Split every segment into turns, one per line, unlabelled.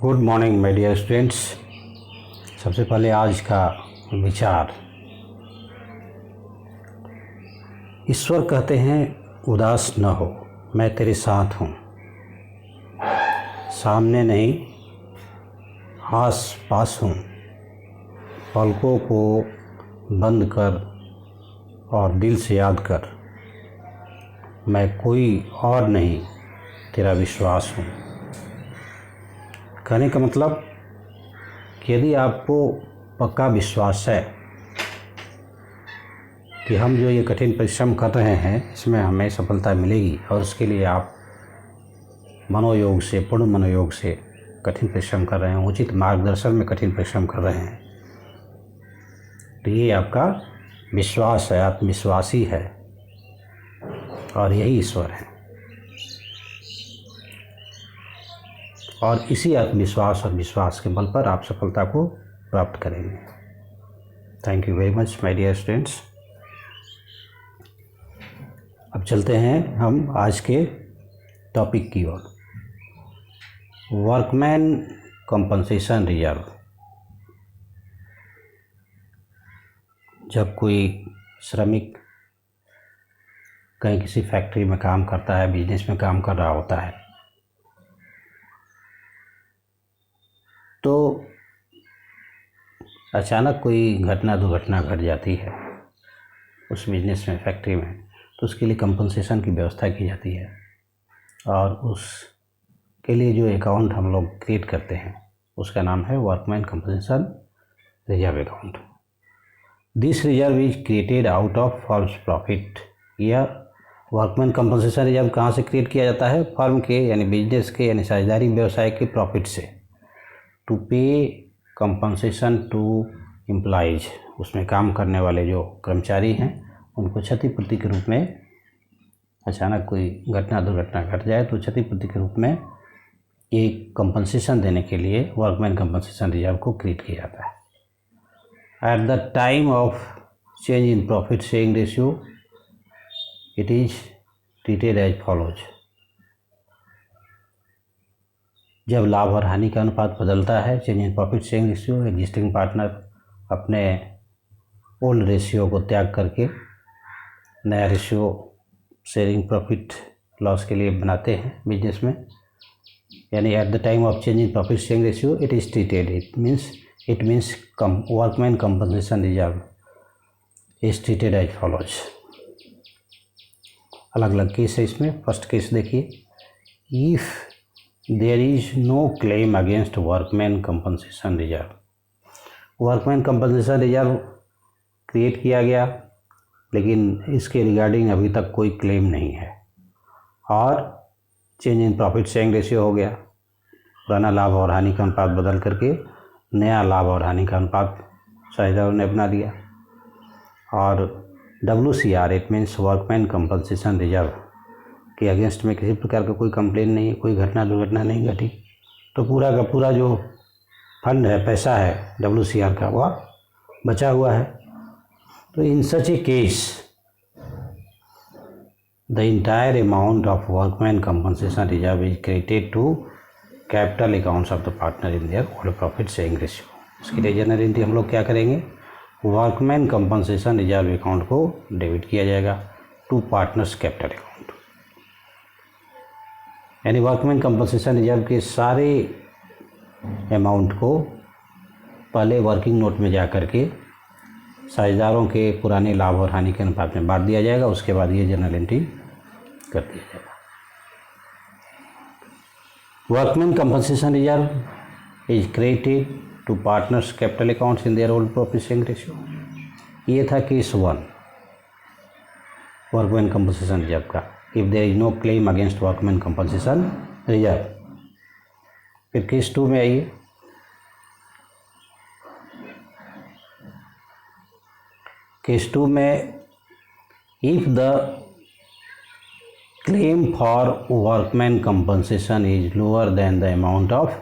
Good morning my dear students. सबसे पहले आज का विचार। ईश्वर कहते हैं उदास न हो, मैं तेरे साथ हूँ। सामने नहीं आस पास हूँ। पलकों को बंद कर और दिल से याद कर, मैं कोई और नहीं तेरा विश्वास हूँ। कहने का मतलब कि यदि आपको पक्का विश्वास है कि हम जो ये कठिन परिश्रम कर रहे हैं इसमें हमें सफलता मिलेगी और उसके लिए आप मनोयोग से, पूर्ण मनोयोग से कठिन परिश्रम कर रहे हैं, उचित मार्गदर्शन में कठिन परिश्रम कर रहे हैं, तो ये आपका विश्वास है, आत्मविश्वासी है और यही ईश्वर है। और इसी आत्मविश्वास और विश्वास के बल पर आप सफलता को प्राप्त करेंगे। Thank you very much my dear students. अब चलते हैं हम आज के टॉपिक की ओर। Workman compensation reserve. जब कोई श्रमिक कहीं किसी फैक्ट्री में काम करता है, बिजनेस में काम कर रहा होता है, तो अचानक कोई घटना दुर्घटना घट जाती है उस बिजनेस में, फैक्ट्री में, तो उसके लिए कंपनसेशन की व्यवस्था की जाती है और उसके लिए जो अकाउंट हम लोग क्रिएट करते हैं उसका नाम है workman compensation reserve account. This reserve is created out of firms profit. यह वर्कमैन कंपनसेशन रिजर्व कहाँ से क्रिएट किया जाता है? फर्म के यानी बिजनेस के यानी साझेदारी व्यवसाय के प्रॉफिट से। टू पे कंपनसेशन टू एम्प्लॉइज, उसमें काम करने वाले जो कर्मचारी हैं उनको क्षतिपूर्ति के रूप में, अचानक कोई घटना दुर्घटना घट जाए तो क्षतिपूर्ति के रूप में एक कंपनसेशन देने के लिए वर्कमैन कंपनसेशन रिजर्व को क्रिएट किया जाता है। At the time of change in profit sharing ratio it is treated as follows. जब लाभ और हानि का अनुपात बदलता है, change in profit sharing ratio, existing partner अपने ओल्ड रेशियो को त्याग करके नया रेशियो शेयरिंग प्रॉफिट लॉस के लिए बनाते हैं बिजनेस में। यानी at the time of change in profit sharing ratio it is treated, it means workman compensation reserve is treated as follows. अलग अलग केस है इसमें। फर्स्ट केस देखिए, if there is no claim against workman compensation reserve. Workman compensation reserve create किया गया लेकिन इसके regarding अभी तक कोई क्लेम नहीं है और change in profit sharing ratio हो गया, पुराना लाभ और हानि का अनुपात बदल करके नया लाभ और हानि का अनुपात साझेदारों ने अपना लिया। और WCR it means workman compensation reserve के अगेंस्ट में किसी प्रकार का कोई कंप्लेन नहीं है, कोई घटना दुर्घटना नहीं घटी, तो पूरा का पूरा जो फंड है, पैसा है WCR का, वह बचा हुआ है। तो in such a case the entire amount of workman compensation reserve is credited to capital accounts of the partner in their old profit sharing ratio. इसके लिए जनरल एंट्री हम लोग क्या करेंगे? वर्कमैन कंपनसेशन रिजर्व अकाउंट को debit किया जाएगा to partners capital account. यानी वर्कमैन कंपनसेशन रिजर्व के सारे अमाउंट को पहले वर्किंग नोट में जा करके साझेदारों के पुराने लाभ और हानि के अनुपात में बांट दिया जाएगा। उसके बाद ये जनरल एंट्री कर दिया जाएगा। Workman compensation reserve is created to partners capital accounts in their old profit sharing ratio. ये था केस 1 वर्कमैन कंपनसेशन रिजर्व का। If there is no claim against workman compensation reserve. फिर केस 2 में आइए। Case 2 में if the claim for workman compensation is lower than the amount of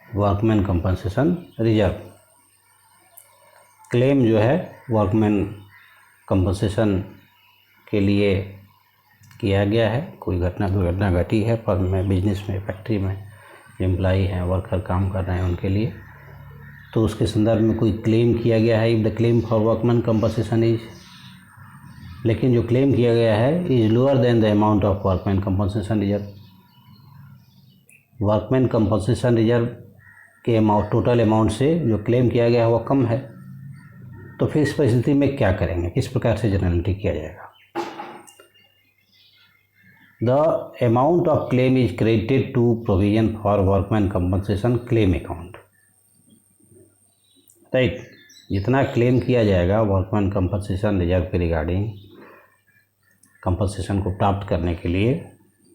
workman compensation reserve. Claim जो है workman compensation के लिए किया गया है, कोई घटना दुर्घटना घटी है फर्म में, बिजनेस में, फैक्ट्री में, एम्प्लॉई हैं, वर्कर काम कर रहे हैं उनके लिए, तो उसके संदर्भ में कोई क्लेम किया गया है, if the claim for workman compensation is, लेकिन जो क्लेम किया गया है is lower than the amount of workman compensation reserve, workman compensation reserve के अमाउंट, टोटल अमाउंट से जो क्लेम किया गया है वो कम है, तो फिर इस परिस्थिति में क्या करेंगे, किस प्रकार से जनरलिटी किया जाएगा। The amount of claim is credited to provision for workman compensation claim account, right. जितना क्लेम किया जाएगा वर्कमैन कंपनसेशन रिजर्व के रिगार्डिंग, कंपनसेशन को प्राप्त करने के लिए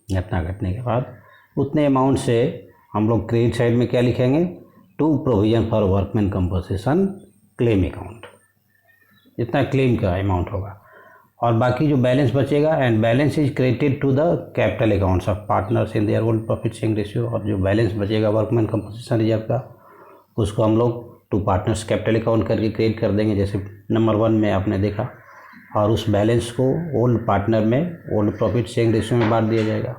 घटना घटने के बाद, उतने अमाउंट से हम लोग क्रेडिट साइड में क्या लिखेंगे, to provision for workman compensation claim account, जितना क्लेम का अमाउंट होगा, और बाकी जो बैलेंस बचेगा, and balance is credited to the capital accounts of partners in their old profit sharing ratio, और जो बैलेंस बचेगा वर्कमैन कंपनसेशन रिजर्व का, उसको हम लोग टू पार्टनर्स कैपिटल अकाउंट करके क्रिएट कर देंगे, जैसे नंबर 1 में आपने देखा, और उस बैलेंस को ओल्ड पार्टनर में ओल्ड प्रॉफिट शेयरिंग रेशियो में बांट दिया जाएगा।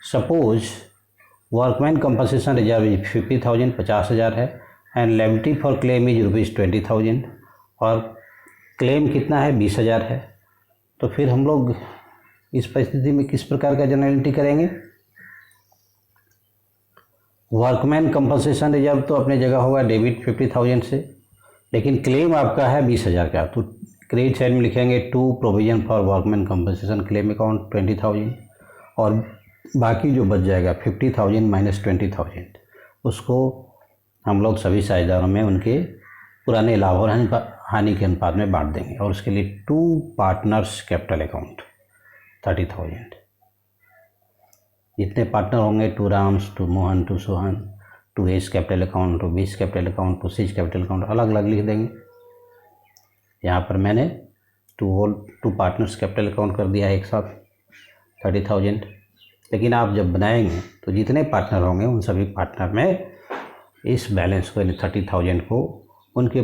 Suppose workman compensation reserve is 50,000, 50,000 है, and liability for claim is ₹20,000, और क्लेम कितना है, 20,000 है, तो फिर हम लोग इस परिस्थिति में किस प्रकार का जनरलिटी करेंगे। वर्कमैन कंपनसेशन रिजर्व तो अपनी जगह होगा डेबिट 50,000 से, लेकिन क्लेम आपका है 20,000 का, तो क्रेडिट साइड में लिखेंगे to provision for workman compensation claim account 20,000, और बाकी जो बच जाएगा 50,000 माइनस 20,000, उसको हम लोग सभी साझेदारों में उनके पुराने लाभ और हानि के अनुपात में बांट देंगे, और उसके लिए टू पार्टनर्स कैपिटल अकाउंट 30,000, जितने पार्टनर होंगे, to Ram's, to Mohan, to Sohan, to A's capital account, to B's capital account, to C's capital account, अलग अलग लिख देंगे। यहाँ पर मैंने टू पार्टनर्स कैपिटल अकाउंट कर दिया है एक साथ 30,000, लेकिन आप जब बनाएंगे तो जितने पार्टनर होंगे उन सभी पार्टनर में इस बैलेंस को, यानी 30,000 को उनके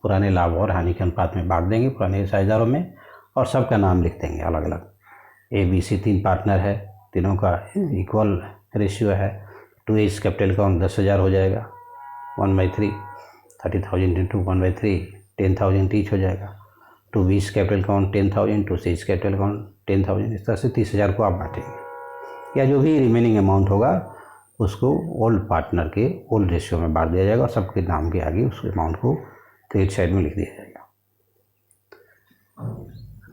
पुराने लाभ और हानि के अनुपात में बांट देंगे पुराने साझेदारों में, और सबका नाम लिख देंगे अलग अलग। ABC 3 पार्टनर है, तीनों का इक्वल रेशियो है, टू एस कैपिटल अकाउंट 10,000 हो जाएगा 1/3, 30,000 इंटू 1/3 10,000 ईच हो जाएगा, to B's capital account 10,000, to C's capital account 10,000, इस तरह से 30,000 को आप बांटेंगे, या जो भी रिमेनिंग अमाउंट होगा उसको ओल्ड पार्टनर के ओल्ड रेशियो में बांट दिया जाएगा, और सबके नाम के आगे उस अमाउंट को क्रेडिट साइड में लिख दिया जाएगा।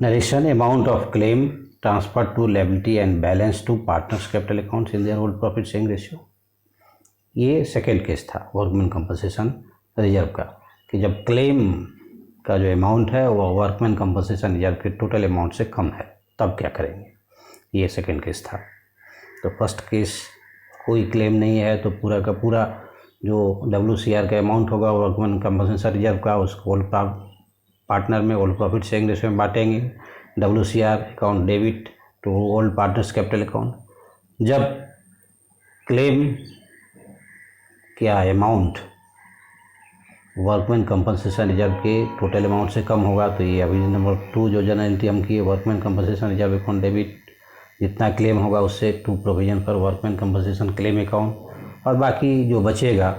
Narration amount of claim transfer to liability and balance to partners capital accounts in their old profit sharing ratio. ये सेकेंड केस था वर्कमैन कंपनसेशन रिजर्व का, कि जब क्लेम का जो अमाउंट है वो वर्कमैन कंपनसेशन रिजर्व के टोटल अमाउंट से कम है, तब क्या करेंगे, ये सेकेंड केस था। तो फर्स्ट केस कोई क्लेम नहीं है, तो पूरा का पूरा जो WCR का अमाउंट होगा वर्कमैन कंपनसेशन रिजर्व का, उसको ओल्ड पार्टनर में ओल्ड प्रॉफिट शेयरिंग रेशियो में बांटेंगे, WCR account debit to old partners capital account. जब क्लेम क्या अमाउंट वर्कमैन कंपनसेशन रिजर्व के टोटल अमाउंट से कम होगा, तो ये अभी नंबर 2 जो जनरलिटी हम किए, workman compensation reserve account debit, जितना क्लेम होगा उससे to provision for workman compensation claim account, और बाकी जो बचेगा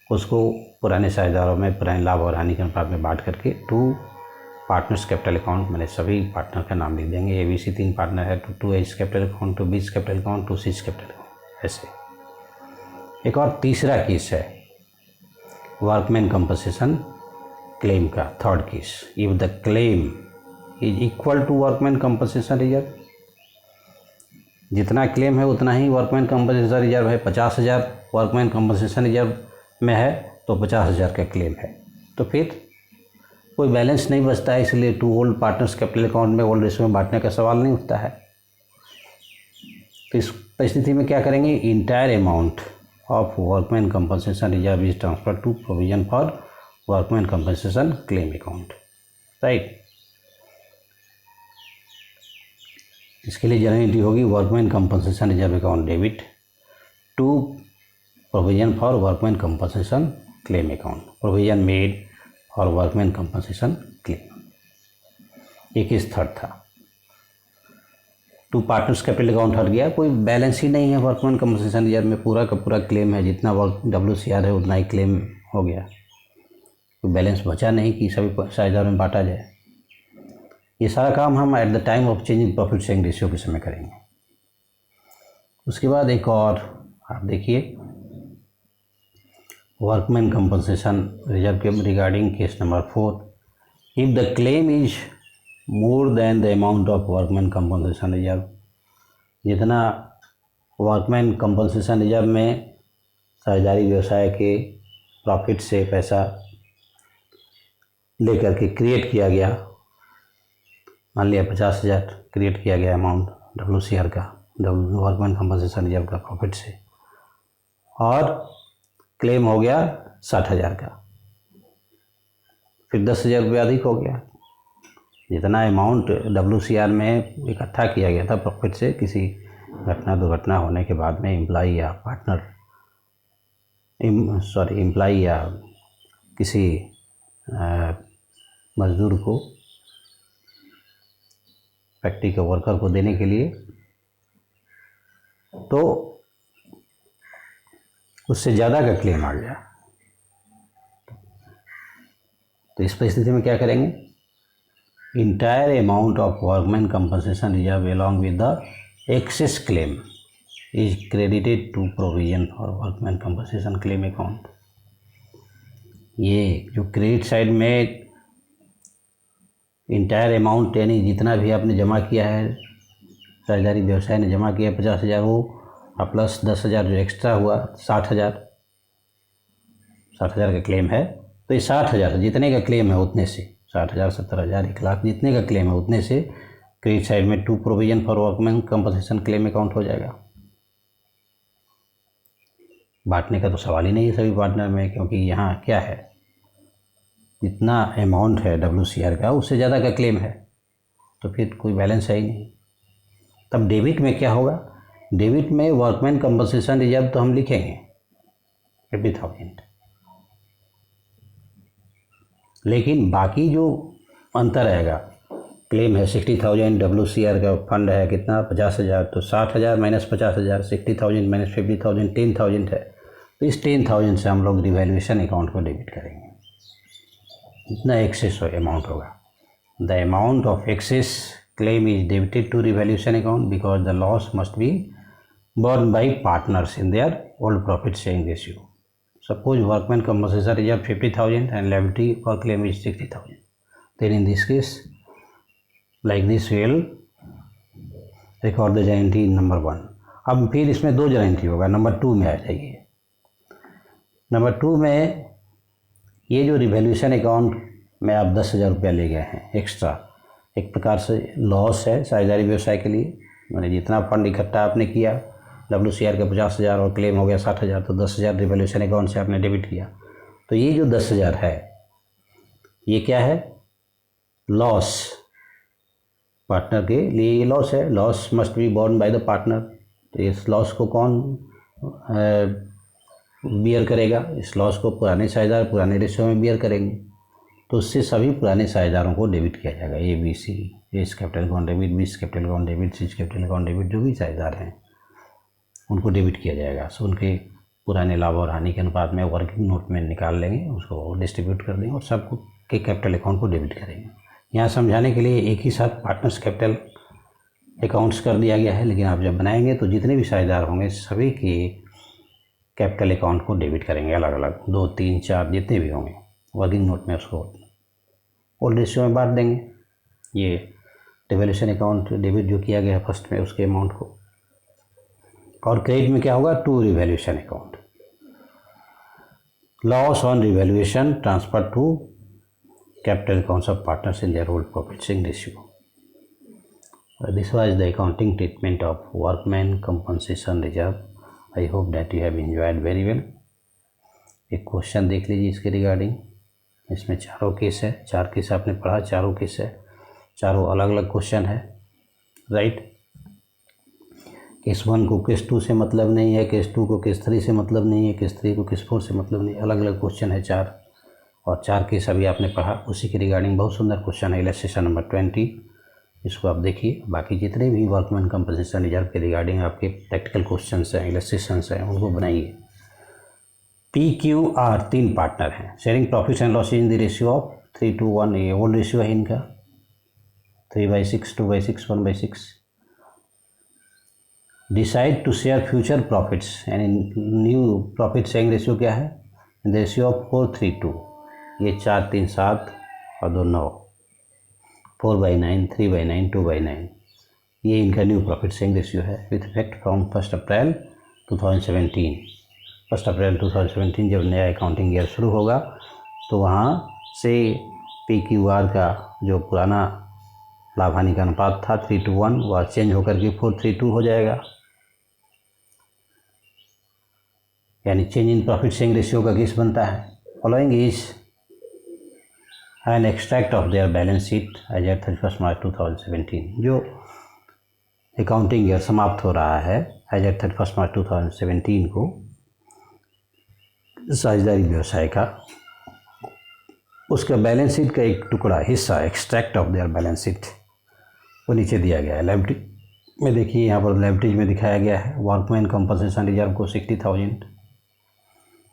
उसको पुराने साझेदारों में पुराने लाभ और हानि के अनुपात में बांट करके टू पार्टनर्स कैपिटल अकाउंट, मैंने सभी पार्टनर का नाम लिख देंगे। ABC 3 पार्टनर है, to A's capital account, to B's capital account, to C's capital account. ऐसे एक और तीसरा केस है वर्कमैन कंपनसेशन क्लेम का, third case, if the claim is equal to workman compensation reserve, जितना क्लेम है उतना ही वर्कमैन कंपनसेशन रिजर्व है, 50,000 वर्कमैन कंपनसेशन रिजर्व में है तो 50,000 का क्लेम है, तो फिर कोई बैलेंस नहीं बचता है, इसलिए to old partners capital account में ओल्ड रेशियो में बांटने का सवाल नहीं उठता है। तो इस परिस्थिति में क्या करेंगे, entire amount of workman compensation reserve is transfer to provision for workman compensation claim account, right. इसके लिए जनरलिटी होगी workman compensation reserve account debit to provision for workman compensation claim account, provision made for workman compensation claim. एक इस third था। To partners capital account हट गया, कोई balance ही नहीं है वर्कमैन कंपनसेशन रिजर्व में, पूरा का पूरा क्लेम है, जितना वर्क WCR है उतना ही क्लेम हो गया, कोई बैलेंस बचा नहीं कि सभी साझेदारों में बांटा जाए। ये सारा काम हम eight the time of changing profit sharing ratio के समय करेंगे। उसके बाद एक और आप देखिए वर्कमैन कंपनसेशन रिजर्व के regarding case number 4, if the claim is more than the amount of workman compensation reserve, जितना वर्कमैन कंपनसेशन रिजर्व में साझेदारी व्यवसाय के प्रॉफिट से पैसा लेकर के क्रिएट किया गया, मान लिया 50,000 क्रिएट किया गया अमाउंट WCR का, वर्कमैन कंपनसेशन रिजर्व का प्रॉफिट से, और क्लेम हो गया 60,000 का, फिर 10,000 रुपये अधिक हो गया। जितना अमाउंट WCR में इकट्ठा किया गया था प्रॉफिट से, किसी घटना दुर्घटना होने के बाद में एम्प्लॉई या एम्प्लॉई या किसी मजदूर को, फैक्ट्री के वर्कर को देने के लिए, तो उससे ज़्यादा का क्लेम आ गया। तो इस परिस्थिति में क्या करेंगे, entire amount of workman compensation reserve along with the excess claim is credited to provision for workman compensation claim account. ये जो क्रेडिट साइड में इंटायर अमाउंट यानी जितना भी आपने जमा किया है, साझेदारी व्यवसाय ने जमा किया 50,000 वो, और प्लस 10,000 जो एक्स्ट्रा हुआ 60,000 का क्लेम है, तो ये 60,000 जितने का क्लेम है उतने से 60,000 70,000 1,00,000 जितने का क्लेम है उतने से क्रेडिट साइड में to provision for workman compensation claim account हो जाएगा। बांटने का तो सवाल ही नहीं है सभी पार्टनर में, क्योंकि यहाँ क्या है, जितना अमाउंट है WCR का उससे ज़्यादा का क्लेम है, तो फिर कोई बैलेंस है ही नहीं। तब डेबिट में क्या होगा, डेबिट में वर्कमैन कंपनसेशन रिजर्व तो हम लिखेंगे 50,000, लेकिन बाकी जो अंतर आएगा, क्लेम है 60,000, WCR का फंड है कितना 50,000, तो 60,000 माइनस 50,000, 60,000 माइनस 50,000 10,000 है, तो इस 10,000 से हम लोग रिवैल्यूएशन अकाउंट को डेबिट करेंगे, इतना एक्सेस अमाउंट होगा। The amount of excess claim is debited to revaluation account because the loss must be borne by partners in their old profit sharing ratio. Suppose workman compensation reserve 50,000 and liability for claim is 60,000. Then in this case, like this we will record the guarantee in number 1. अब फिर इसमें 2 guarantee होगा, number 2 में आ जाइए। Number 2 में ये जो revaluation account में आप 10,000 रुपया ले गए हैं एक्स्ट्रा, एक प्रकार से लॉस है साझेदारी व्यवसाय के लिए, मैंने जितना फंड इकट्ठा आपने किया WCR का 50,000 और क्लेम हो गया 60,000, तो 10,000 रिवैल्यूएशन अकाउंट से आपने डेबिट किया। तो ये जो 10,000 है ये क्या है, लॉस, पार्टनर के लिए ये लॉस है, loss must be borne by the partner. तो इस लॉस को कौन बियर करेगा, इस लॉस को पुराने साझेदार पुराने रेशियो में बियर करेंगे, तो उससे सभी पुराने साझेदारों को डेबिट किया जाएगा। ABC, S capital account debit, बीस capital account debit, seize capital account debit, जो भी साझेदार हैं उनको डेबिट किया जाएगा। सो उनके पुराने लाभ और हानि के अनुपात में वर्किंग नोट में निकाल लेंगे, उसको डिस्ट्रीब्यूट कर देंगे और सबको के कैपिटल अकाउंट को डेबिट करेंगे। यहाँ समझाने के लिए एक ही साथ पार्टनर्स कैपिटल अकाउंट्स कर दिया गया है, लेकिन आप जब बनाएंगे तो जितने भी साझेदार होंगे सभी के कैपिटल अकाउंट को डेबिट करेंगे, अलग अलग 2 3 4 जितने भी होंगे वर्किंग नोट में उसको ओल्ड रेशियो में बांट देंगे। ये रिवैल्यूएशन अकाउंट डेबिट जो किया गया फर्स्ट में उसके अमाउंट को, और क्रेडिट में क्या होगा, to revaluation account, loss on revaluation transfer to capital accounts of partners in their old profit sharing ratio. This was the accounting treatment of workman compensation reserve. I hope that you have enjoyed very well. एक question देख लीजिए इसके regarding, इसमें चारों case है, 4 case आपने पढ़ा, चारों केस है, चारों अलग अलग क्वेश्चन है, राइट। केस 1 को केस 2 से मतलब नहीं है, केस 2 को केस 3 से मतलब नहीं है, केस 3 को केस 4 से मतलब नहीं है, अलग अलग क्वेश्चन है 4, और 4 केस अभी आपने पढ़ा, उसी के रिगार्डिंग बहुत सुंदर क्वेश्चन है इलस्ट्रेशन नंबर 20 इसको आप देखिए। बाकी जितने भी वर्कमैन कंपनसेशन रिजर्व के रिगार्डिंग आपके प्रैक्टिकल क्वेश्चंस हैं, इलस्ट्रेशंस हैं, उनको बनाइए। PQR 3 पार्टनर हैं, sharing profits and losses in the ratio of 3:1। ये ओल्ड रेशियो है इनका, 3/6, 2/6, 1/6। Decide to share future profits, यानी न्यू प्रॉफिट शेयरिंग रेशियो क्या है, रेशियो ऑफ 4:3:2। ये 4, 3, 7 और 2, 9, 4/9, 3/9, 2/9। ये इनका न्यू प्रॉफिट शेयरिंग रेशियो है विथ इफेक्ट फ्रॉम 1 अप्रैल 2017। 1 अप्रैल 2017 जब नया अकाउंटिंग ईयर शुरू होगा तो वहाँ से PQR का जो पुराना लाभ हानि का अनुपात था 3:1, वह चेंज होकर के 4:3:2 हो जाएगा। यानी change in profit sharing ratio का केस बनता है। Following is an extract of their balance sheet as at 31 March 2017। जो अकाउंटिंग ईयर समाप्त हो रहा है एज एट 31 मार्च 2017 को, साझेदारी व्यवसाय का, उसका बैलेंस शीट का एक टुकड़ा, हिस्सा, extract of their balance sheet, वो नीचे दिया गया है। लायबिलिटी में देखिए, यहाँ पर लायबिलिटीज में दिखाया गया है वर्कमैन कंपनसेशन रिजर्व को 60,000,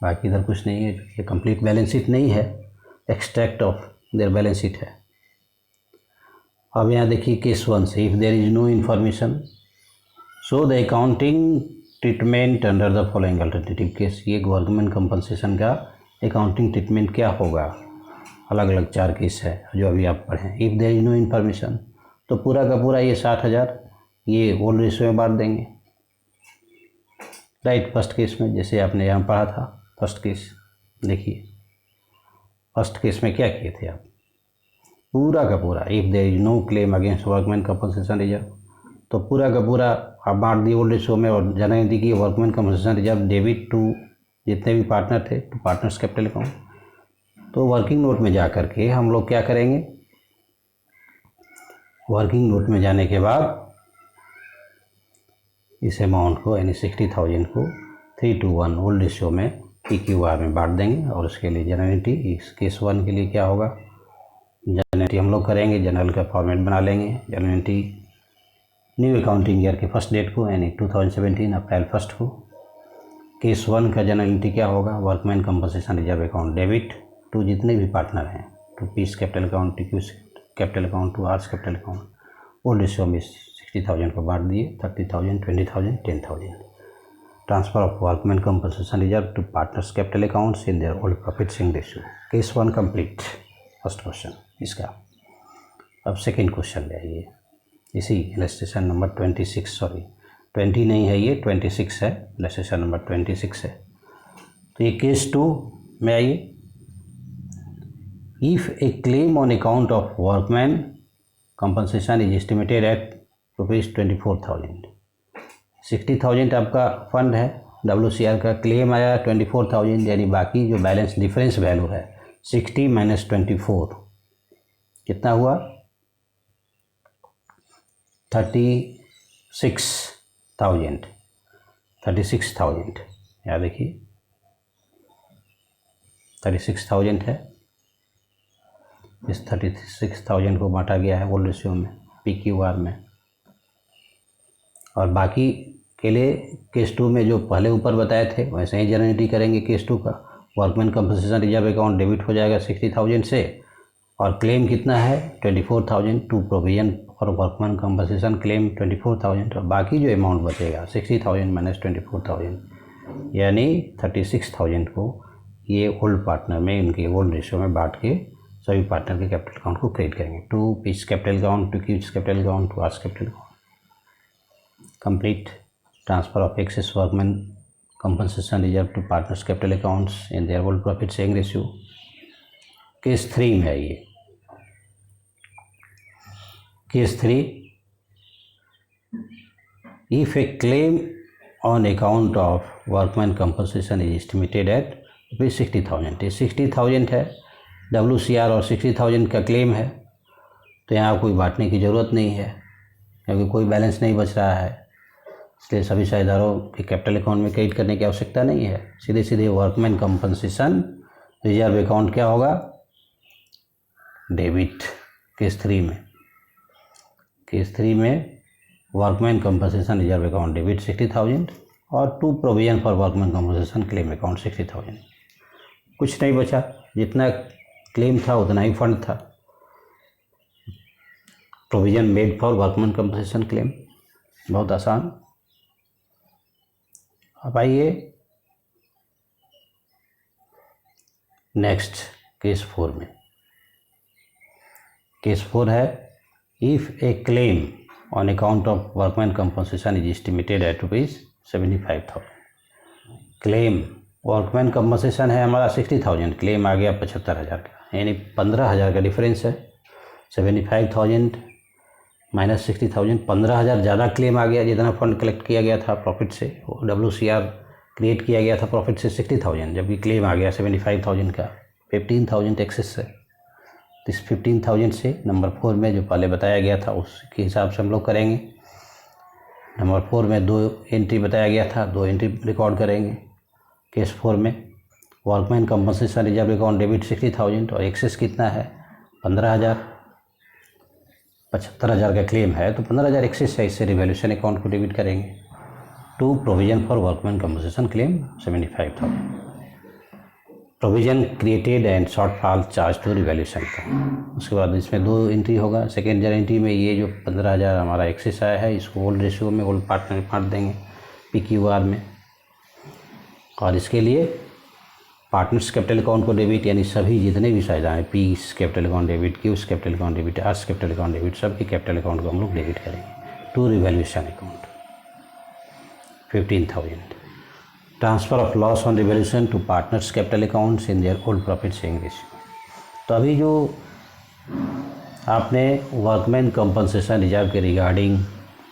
बाकी इधर कुछ नहीं है। ये कंप्लीट बैलेंस शीट नहीं है, extract of their balance sheet है। अब यहाँ देखिए केस 1 से, if there is no information so the accounting treatment under the following alternative case. ये वर्कमैन कंपनसेशन का अकाउंटिंग ट्रीटमेंट क्या होगा, अलग अलग 4 केस है जो अभी आप पढ़ें। If there is no information, तो पूरा का पूरा ये 60,000 ये ओल्ड रेशियो में बांट देंगे, राइट। फर्स्ट केस में जैसे आपने यहाँ पढ़ा था, फर्स्ट केस देखिए, फर्स्ट केस में क्या किए थे आप, पूरा का पूरा, if there is no claim against workman compensation reserve, तो पूरा का पूरा आप बांट दिए ओल्ड रेशियो में, और जनरल दी कि workman compensation reserve debit to जितने भी पार्टनर थे, टू पार्टनर्स कैपिटल अकाउंट। तो वर्किंग नोट में जा कर के हम लोग क्या करेंगे, वर्किंग नोट में जाने के बाद इस अमाउंट को, यानी 60,000 को 3:1 ओल्ड रेशियो में PQR में बांट देंगे। और उसके लिए जनरलिटी, इस केस 1 के लिए क्या होगा, जनरलिटी हम लोग करेंगे, जनरल का फॉर्मेट बना लेंगे। जनरलिटी न्यू अकाउंटिंग ईयर के फर्स्ट डेट को, यानी 2017 अप्रैल 1 को। केस 1 का जनरलिटी क्या होगा, workman compensation reserve account debit to जितने भी पार्टनर हैं, to P's capital account, to Q's capital account, to R's capital account. Old ratio में 60,000 को बांट दिए, 30,000, 20,000, 10,000। Transfer of workman compensation reserve to partners capital accounts in their old profit sharing ratio. Case 1 complete, first question इसका। अब second question ले आइए, इसी illustration number 26, sorry 20 नहीं है, ये 26 है, इलस्ट्रेशन नंबर 26 है। तो ये केस 2 में आइए। If A claim on account of workman compensation is estimated eight ₹24,000, 60,000 आपका फंड है, WCR का क्लेम आया 24,000, यानी बाकी जो बैलेंस डिफरेंस वैल्यू है 60 माइनस 24 कितना हुआ, 36,000, 36,000। यहाँ देखिए 36,000 है, इस 36,000 को बांटा गया है ओल्ड रेशियो में PQR में। और बाकी के लिए केस 2 में जो पहले ऊपर बताए थे वैसे ही जनरेटी करेंगे। केस 2 का workman compensation reserve account debit हो जाएगा 60,000 से, और क्लेम कितना है 24,000, to provision for workman compensation claim 24,000, और बाकी जो अमाउंट बचेगा 60,000 माइनस 24,000, यानी 36,000 को ये ओल्ड पार्टनर में, इनके ओल्ड रेशियो में बांट के सभी पार्टनर के कैपिटल अकाउंट को क्रेडिट करेंगे, to P's capital account, to Q's capital account, to R's capital account. Complete transfer of excess workman compensation reserve to partners capital accounts in their old profit sharing ratio. Case 3 में आइए। Case 3, if a claim on account of workman compensation is estimated at ₹60,000, ये 60,000 है, WCR और 60,000 का claim है, तो यहाँ कोई बांटने की ज़रूरत नहीं है क्योंकि कोई बैलेंस नहीं बच रहा है, इसलिए सभी साझेदारों के कैपिटल अकाउंट में क्रेडिट करने की आवश्यकता नहीं है। सीधे सीधे वर्कमैन कंपनसेशन रिजर्व अकाउंट क्या होगा, डेबिट, केस 3 में। केस 3 में workman compensation reserve account debit 60,000 और 2 provision for workman compensation claim account 60,000। कुछ नहीं बचा, जितना क्लेम था उतना ही फंड था। Provision made for workman compensation claim, बहुत आसान। अब आइए नेक्स्ट केस 4 में। केस 4 है if a claim on account of workman compensation is estimated eight ₹75,000। Claim workman compensation है हमारा 60,000, क्लेम आ गया 75,000 का, यानी 15,000 का डिफरेंस है। 75,000 माइनस 60,000, 15,000 ज़्यादा क्लेम आ गया जितना फंड कलेक्ट किया गया था प्रॉफिट से, WCR क्रिएट किया गया था प्रॉफिट से 60,000, जबकि क्लेम आ गया 75,000 का, 15,000 एक्सेस है। तो इस 15,000 से नंबर 4 में जो पहले बताया गया था उसके हिसाब से हम लोग करेंगे। नंबर 4 में 2 एंट्री बताया गया था, 2 एंट्री रिकॉर्ड करेंगे। केस 4 में workman compensation reserve account debit 60,000 और एक्सेस कितना है 15,000। 75,000 का क्लेम है तो 15,000 एक्सेस है, इससे रिवैल्यूएशन अकाउंट को डेबिट करेंगे। 2 provision for workman compensation claim 75,000। Provision created and shortfall charge to revaluation का। उसके बाद इसमें 2 एंट्री होगा। सेकेंड एंट्री में ये जो 15,000 हमारा एक्सेस आया है इसको ओल्ड रेशियो में, ओल्ड पार्ट में बांट देंगे PQR में, और इसके लिए पार्टनर्स कैपिटल अकाउंट को डेबिट, यानी सभी जितने भी साइड आए, P's capital account debit, Q's capital account debit, R's capital account debit, सबके कैपिटल अकाउंट को हम लोग डेबिट करेंगे। To revaluation account 15,000। Transfer of loss on revaluation to partners capital accounts in their old profit sharing ratio. तो अभी जो आपने workman compensation reserve के रिगार्डिंग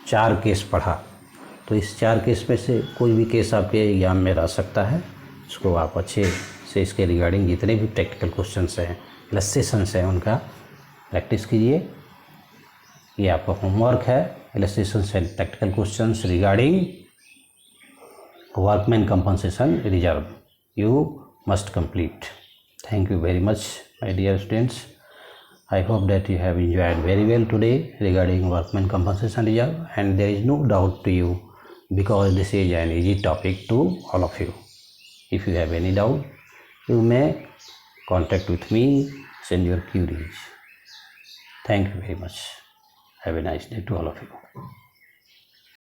4 केस पढ़ा, तो इस 4 केस में से कोई भी केस आपके एग्जाम में रह सकता है। इसको आप अच्छे से इसके रिगार्डिंग जितने भी प्रैक्टिकल क्वेश्चंस हैं, इलस्ट्रेशंस हैं, उनका प्रैक्टिस कीजिए। ये आपका होमवर्क है, illustrations and practical questions regarding workman compensation reserve you must complete. Thank you very much my dear students. I hope that you have enjoyed very well today regarding workman compensation reserve, and there is no doubt to you because this is an easy topic to all of you. If you have any doubt you may contact with me, send your queries. Thank you very much. Have a nice day to all of you.